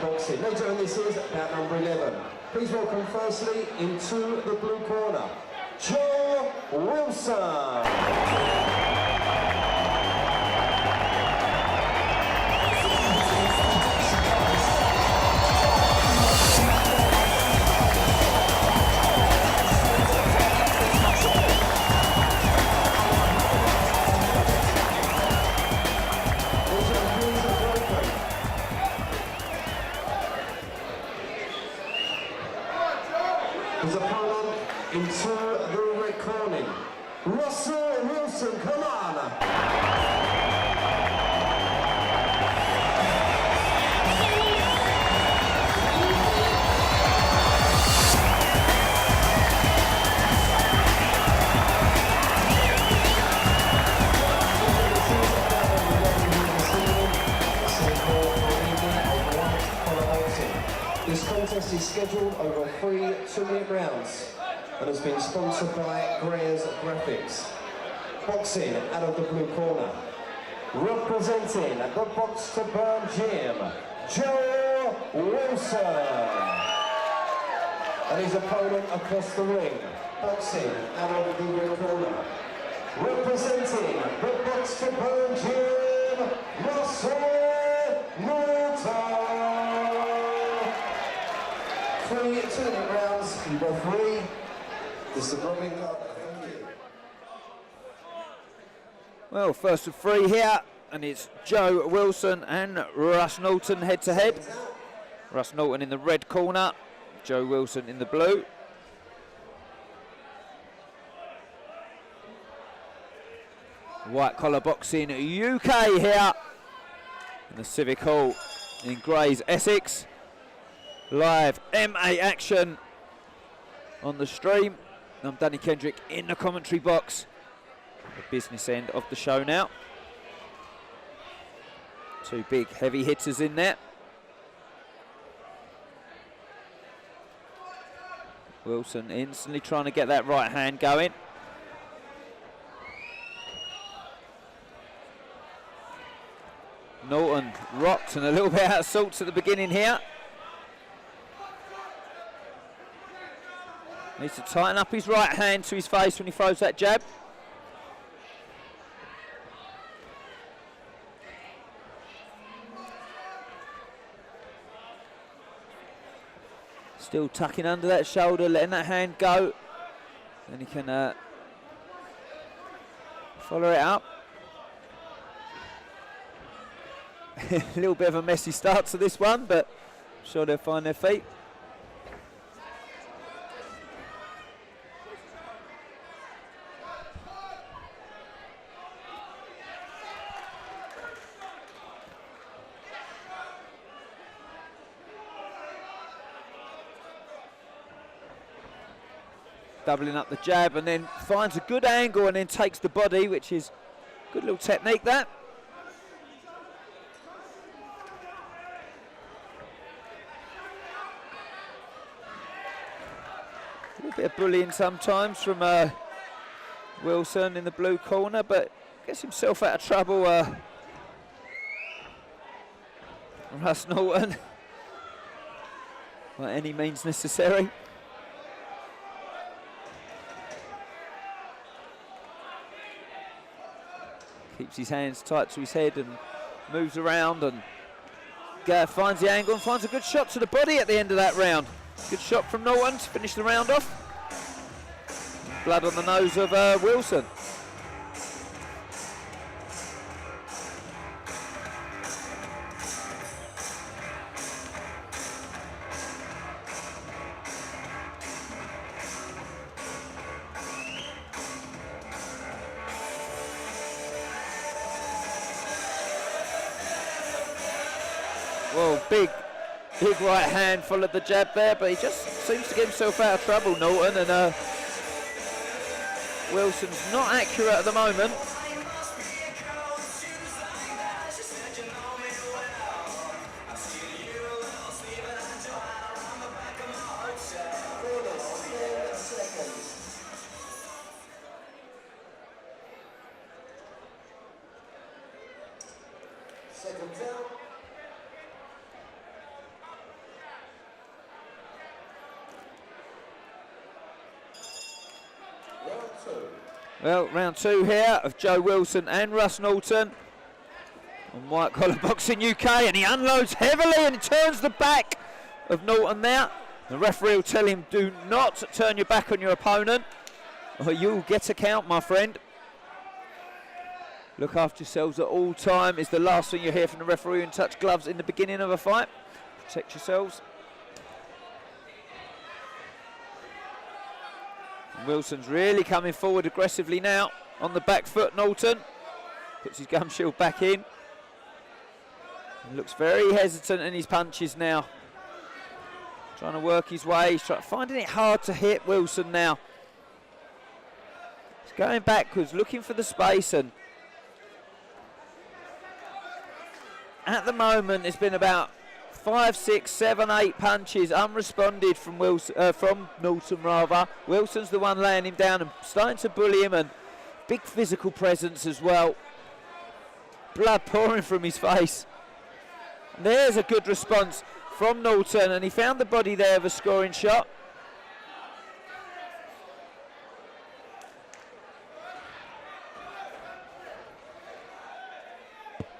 boxing. Later on, this is bout number 11. Please welcome firstly into the blue corner, Joe Wilson. His opponent into the red corner, Russell Wilson, come on! This contest is scheduled over 3 2-minute rounds and has been sponsored by Greyer's Graphics. Boxing out of the blue corner, representing the Box to Burn Gym, Joe Wilson. And his opponent across the ring, boxing out of the red corner, representing the Box to Burn Gym, Russell NORTON. 3 2-minute rounds, you both free. This is the rubbing up. Well, first of 3 here, and it's Joe Wilson and Russ Norton head to head. Russ Norton in the red corner, Joe Wilson in the blue. White collar boxing UK here in the Civic Hall in Grays, Essex. Live MA action on the stream. I'm Danny Kendrick in the commentary box. The business end of the show now. 2 big heavy hitters in there. Wilson instantly trying to get that right hand going. Norton rocked and a little bit out of sorts at the beginning here. Needs to tighten up his right hand to his face when he throws that jab. Still tucking under that shoulder, letting that hand go. Then he can follow it up. A little bit of a messy start to this one, but I'm sure they'll find their feet. Doubling up the jab and then finds a good angle and then takes the body, which is good little technique that. A little bit of bullying sometimes from Wilson in the blue corner, but gets himself out of trouble. Russ Norton by any means necessary. Keeps his hands tight to his head and moves around and finds the angle and finds a good shot to the body at the end of that round. Good shot from Norton to finish the round off. Blood on the nose of Wilson. Well, big right hand followed the jab there, but he just seems to get himself out of trouble, Norton, and Wilson's not accurate at the moment. Well, round 2 here of Joe Wilson and Russ Norton on White Collar Boxing UK, and he unloads heavily and he turns the back of Norton there. The referee will tell him, do not turn your back on your opponent or you'll get a count, my friend. Look after yourselves at all time is the last thing you hear from the referee, and touch gloves in the beginning of a fight. Protect yourselves. Wilson's really coming forward aggressively now on the back foot. Norton puts his gum shield back in. He looks very hesitant in his punches now. Trying to work his way. He's finding it hard to hit Wilson now. He's going backwards, looking for the space, and at the moment it's been about 5, 6, 7, 8 punches unresponded from Norton rather. Wilson's the one laying him down and starting to bully him, and big physical presence as well. Blood pouring from his face. And there's a good response from Norton, and he found the body there of a scoring shot.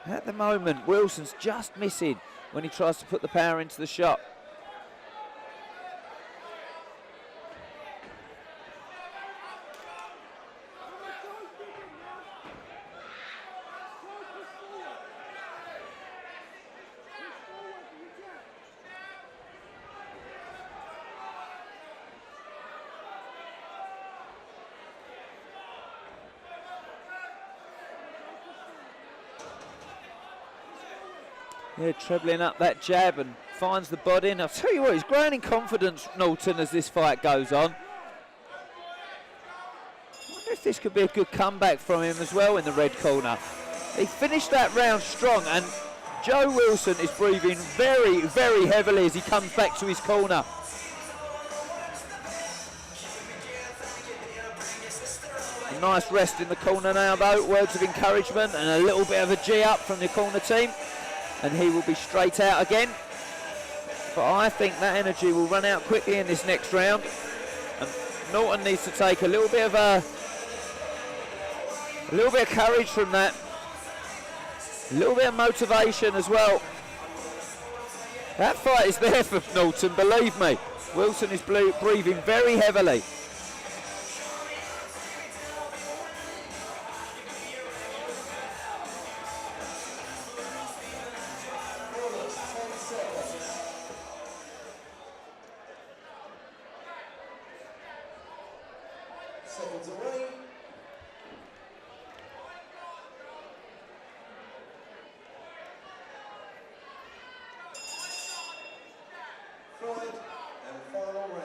At the moment, Wilson's just missing when he tries to put the power into the shot. Yeah, trebling up that jab and finds the body. And I'll tell you what, he's growing in confidence, Norton, as this fight goes on. I wonder if this could be a good comeback from him as well in the red corner. He finished that round strong, and Joe Wilson is breathing very, very heavily as he comes back to his corner. A nice rest in the corner now, though. Words of encouragement and a little bit of a G up from the corner team, and he will be straight out again. But I think that energy will run out quickly in this next round, and Norton needs to take a little bit of courage from that, a little bit of motivation as well. That fight is there for Norton, believe me. Wilson is breathing very heavily. Seconds away. Third and final round.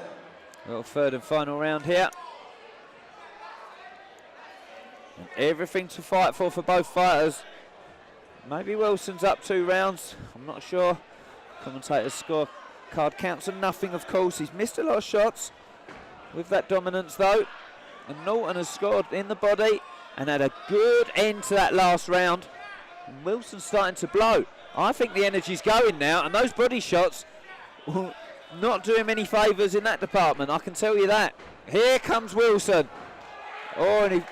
Well, third and final round here. And everything to fight for both fighters. Maybe Wilson's up 2 rounds, I'm not sure. Commentator's scorecard counts on nothing, of course. He's missed a lot of shots with that dominance, though. And Norton has scored in the body and had a good end to that last round. And Wilson's starting to blow. I think the energy's going now, and those body shots will not do him any favours in that department, I can tell you that. Here comes Wilson. Oh, and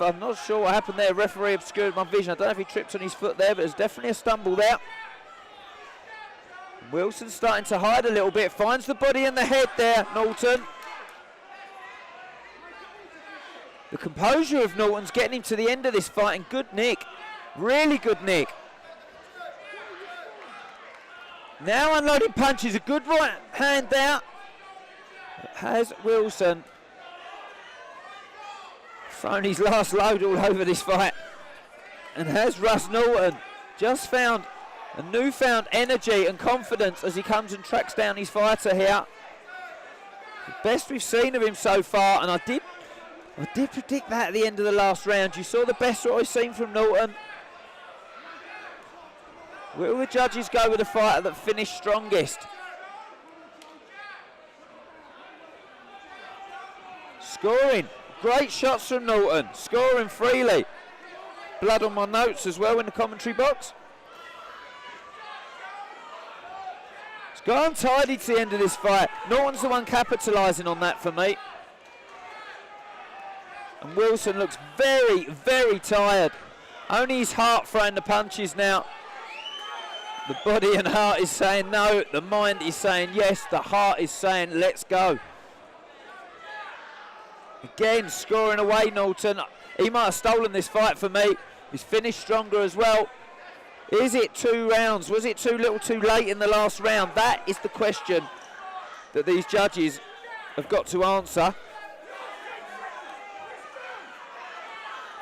I'm not sure what happened there. Referee obscured my vision. I don't know if he tripped on his foot there, but there's definitely a stumble there. Wilson's starting to hide a little bit. Finds the body and the head there, Norton. The composure of Norton's getting him to the end of this fight, and good nick. Really good nick. Now unloading punches. A good right hand there. Has Wilson thrown his last load all over this fight? And has Russ Norton just found a newfound energy and confidence as he comes and tracks down his fighter here? The best we've seen of him so far, and I did predict that at the end of the last round. You saw the best what I've seen from Norton. Will the judges go with the fighter that finished strongest? Scoring. Great shots from Norton. Scoring freely. Blood on my notes as well in the commentary box. It's gone tidy to the end of this fight. Norton's the one capitalising on that for me. And Wilson looks very, very tired. Only his heart throwing the punches now. The body and heart is saying no, the mind is saying yes, the heart is saying let's go. Again, scoring away Norton. He might have stolen this fight for me. He's finished stronger as well. Is it 2 rounds? Was it too little too late in the last round? That is the question that these judges have got to answer.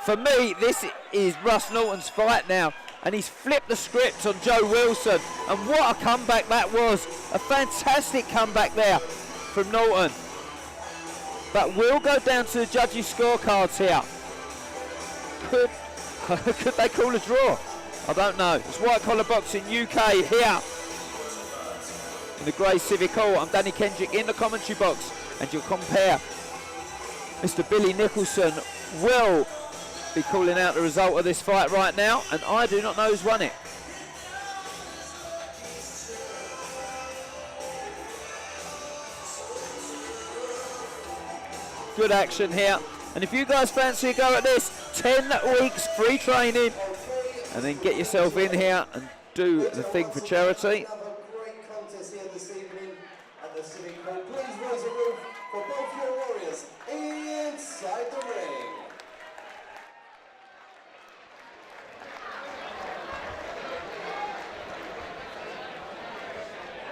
For me, this is Russ Norton's fight now, and he's flipped the script on Joe Wilson, and what a comeback that was. A fantastic comeback there from Norton. But we'll go down to the judges' scorecards here. Could they call a draw? I don't know. It's White Collar Boxing UK here in the Grey Civic Hall. I'm Danny Kendrick in the commentary box, and you'll compare. Mr. Billy Nicholson will be calling out the result of this fight right now, and I do not know who's won it. Good action here, and if you guys fancy a go at this, 10 weeks free training, and then get yourself in here and do the thing for charity. Great contest here this evening at the Civic Hall. Please raise a roof for both your warriors inside the ring.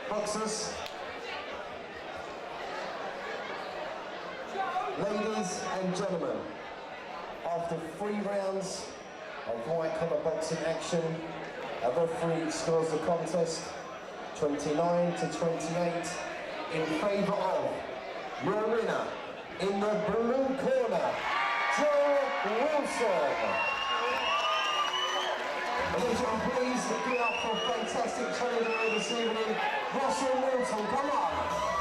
Boxers, ladies and gentlemen, after 3 rounds of white collar boxing action, a referee scores the contest 29 to 28 in favour of your winner in the blue corner, Joe Wilson. Ladies and gentlemen, please give up for a fantastic challenger this evening, Russell Norton. Come on.